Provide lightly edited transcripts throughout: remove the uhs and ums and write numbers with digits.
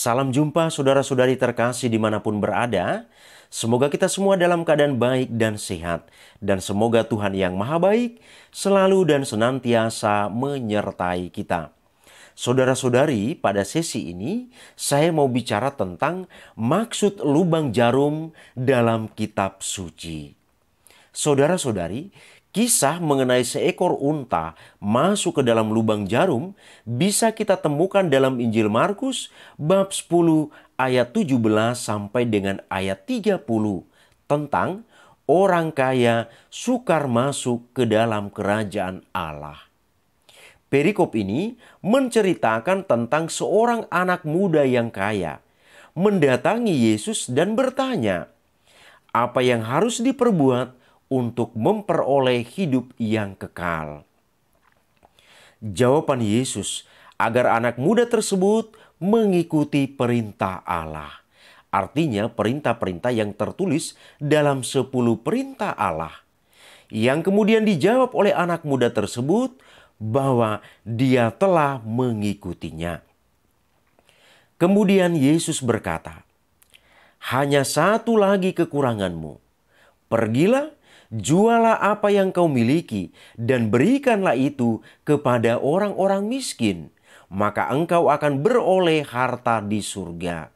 Salam jumpa saudara-saudari terkasih dimanapun berada. Semoga kita semua dalam keadaan baik dan sehat. Dan semoga Tuhan yang Maha Baik selalu dan senantiasa menyertai kita. Saudara-saudari, pada sesi ini saya mau bicara tentang maksud lubang jarum dalam kitab suci. Saudara-saudari, kisah mengenai seekor unta masuk ke dalam lubang jarum bisa kita temukan dalam Injil Markus bab 10 ayat 17 sampai dengan ayat 30 tentang orang kaya sukar masuk ke dalam kerajaan Allah. Perikop ini menceritakan tentang seorang anak muda yang kaya mendatangi Yesus dan bertanya, apa yang harus diperbuat untuk memperoleh hidup yang kekal? Jawaban Yesus agar anak muda tersebut mengikuti perintah Allah. Artinya perintah-perintah yang tertulis dalam 10 perintah Allah. Yang kemudian dijawab oleh anak muda tersebut bahwa dia telah mengikutinya. Kemudian Yesus berkata, hanya satu lagi kekuranganmu. Pergilah, jualah apa yang kau miliki dan berikanlah itu kepada orang-orang miskin. Maka engkau akan beroleh harta di surga.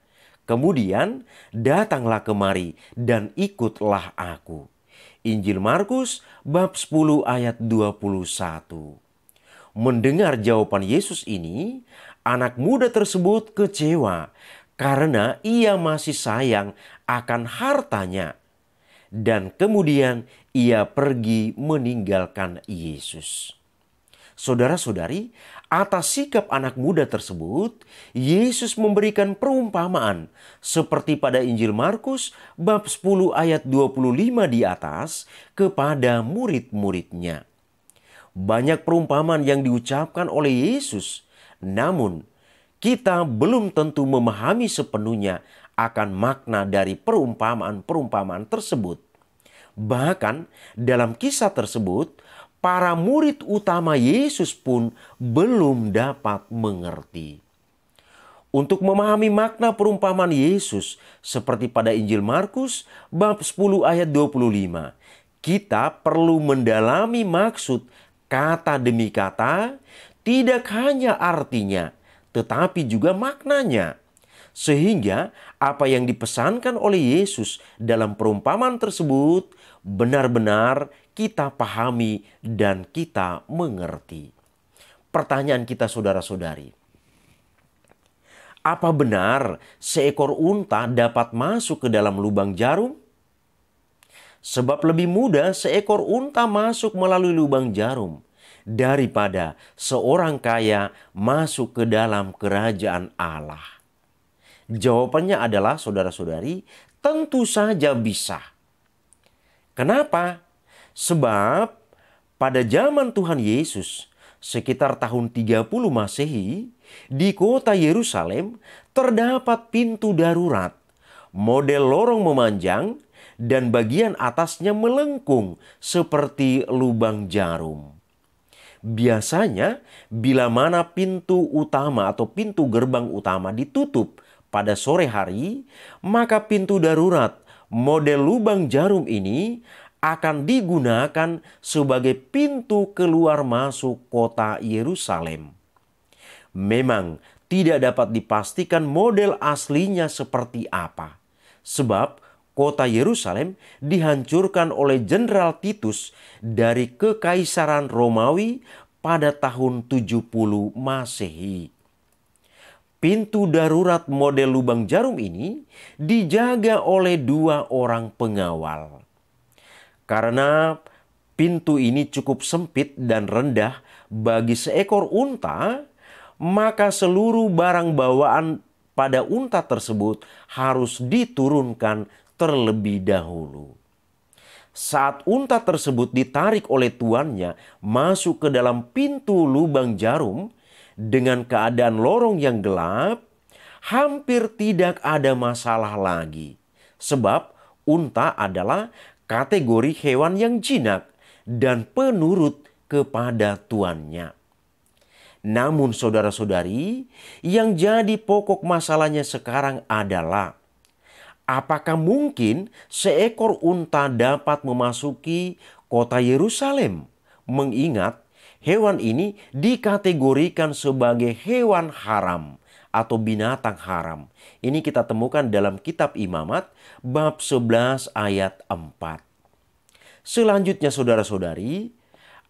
Kemudian datanglah kemari dan ikutlah aku. Injil Markus bab 10 ayat 21. Mendengar jawaban Yesus ini, anak muda tersebut kecewa karena ia masih sayang akan hartanya. Dan kemudian ia pergi meninggalkan Yesus. Saudara-saudari, atas sikap anak muda tersebut, Yesus memberikan perumpamaan seperti pada Injil Markus bab 10 ayat 25 di atas kepada murid-muridnya. Banyak perumpamaan yang diucapkan oleh Yesus, namun kita belum tentu memahami sepenuhnya akan makna dari perumpamaan-perumpamaan tersebut. Bahkan dalam kisah tersebut, para murid utama Yesus pun belum dapat mengerti. Untuk memahami makna perumpamaan Yesus seperti pada Injil Markus bab 10 ayat 25, kita perlu mendalami maksud kata demi kata, tidak hanya artinya, tetapi juga maknanya. Sehingga apa yang dipesankan oleh Yesus dalam perumpamaan tersebut benar-benar kita pahami dan kita mengerti. Pertanyaan kita saudara-saudari, apa benar seekor unta dapat masuk ke dalam lubang jarum? Sebab lebih mudah seekor unta masuk melalui lubang jarum daripada seorang kaya masuk ke dalam kerajaan Allah. Jawabannya adalah saudara-saudari, tentu saja bisa. Kenapa? Sebab pada zaman Tuhan Yesus, sekitar tahun 30 Masehi, di kota Yerusalem terdapat pintu darurat, model lorong memanjang, dan bagian atasnya melengkung seperti lubang jarum. Biasanya, bila mana pintu utama atau pintu gerbang utama ditutup pada sore hari, maka pintu darurat model lubang jarum ini akan digunakan sebagai pintu keluar masuk kota Yerusalem. Memang tidak dapat dipastikan model aslinya seperti apa, sebab kota Yerusalem dihancurkan oleh Jenderal Titus dari Kekaisaran Romawi pada tahun 70 Masehi. Pintu darurat model lubang jarum ini dijaga oleh 2 orang pengawal. Karena pintu ini cukup sempit dan rendah bagi seekor unta, maka seluruh barang bawaan pada unta tersebut harus diturunkan terlebih dahulu. Saat unta tersebut ditarik oleh tuannya masuk ke dalam pintu lubang jarum, dengan keadaan lorong yang gelap, hampir tidak ada masalah lagi. Sebab unta adalah kategori hewan yang jinak dan penurut kepada tuannya. Namun saudara-saudari, yang jadi pokok masalahnya sekarang adalah apakah mungkin seekor unta dapat memasuki kota Yerusalem? Mengingat hewan ini dikategorikan sebagai hewan haram atau binatang haram. Ini kita temukan dalam kitab Imamat bab 11 ayat 4. Selanjutnya saudara-saudari,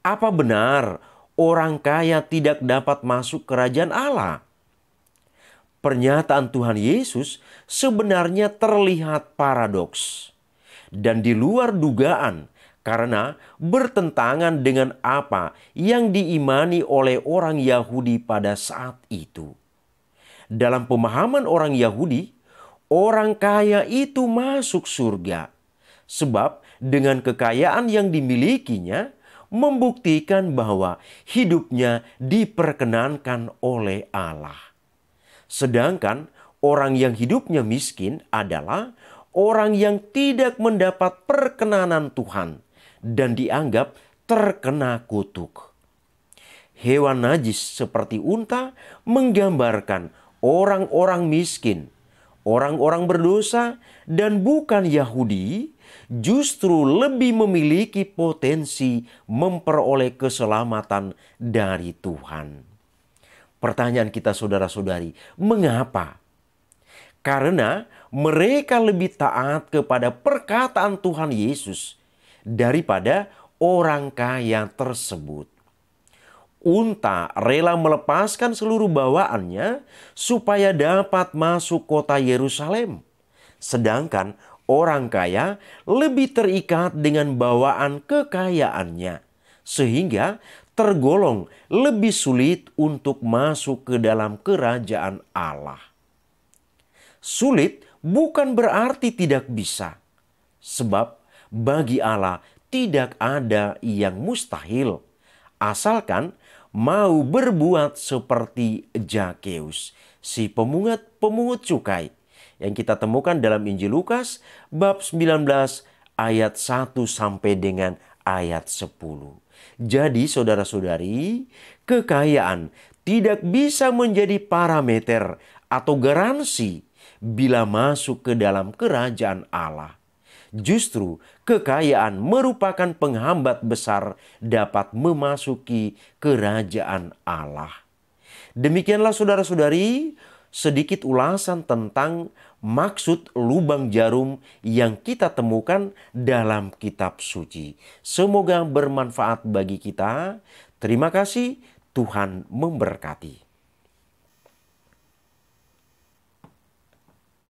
apa benar orang kaya tidak dapat masuk kerajaan Allah? Pernyataan Tuhan Yesus sebenarnya terlihat paradoks dan di luar dugaan karena bertentangan dengan apa yang diimani oleh orang Yahudi pada saat itu. Dalam pemahaman orang Yahudi, orang kaya itu masuk surga sebab dengan kekayaan yang dimilikinya membuktikan bahwa hidupnya diperkenankan oleh Allah. Sedangkan orang yang hidupnya miskin adalah orang yang tidak mendapat perkenanan Tuhan dan dianggap terkena kutuk. Hewan najis seperti unta menggambarkan orang-orang miskin, orang-orang berdosa dan bukan Yahudi justru lebih memiliki potensi memperoleh keselamatan dari Tuhan. Pertanyaan kita saudara-saudari, mengapa? Karena mereka lebih taat kepada perkataan Tuhan Yesus daripada orang kaya tersebut. Unta rela melepaskan seluruh bawaannya supaya dapat masuk kota Yerusalem. Sedangkan orang kaya lebih terikat dengan bawaan kekayaannya, sehingga tergolong lebih sulit untuk masuk ke dalam kerajaan Allah. Sulit bukan berarti tidak bisa, sebab bagi Allah tidak ada yang mustahil, asalkan mau berbuat seperti Zakeus, si pemungut cukai, yang kita temukan dalam Injil Lukas bab 19 ayat 1 sampai dengan ayat 10. Jadi saudara-saudari, kekayaan tidak bisa menjadi parameter atau garansi bila masuk ke dalam kerajaan Allah. Justru kekayaan merupakan penghambat besar dapat memasuki kerajaan Allah. Demikianlah saudara-saudari, sedikit ulasan tentang maksud lubang jarum yang kita temukan dalam kitab suci. Semoga bermanfaat bagi kita. Terima kasih, Tuhan memberkati.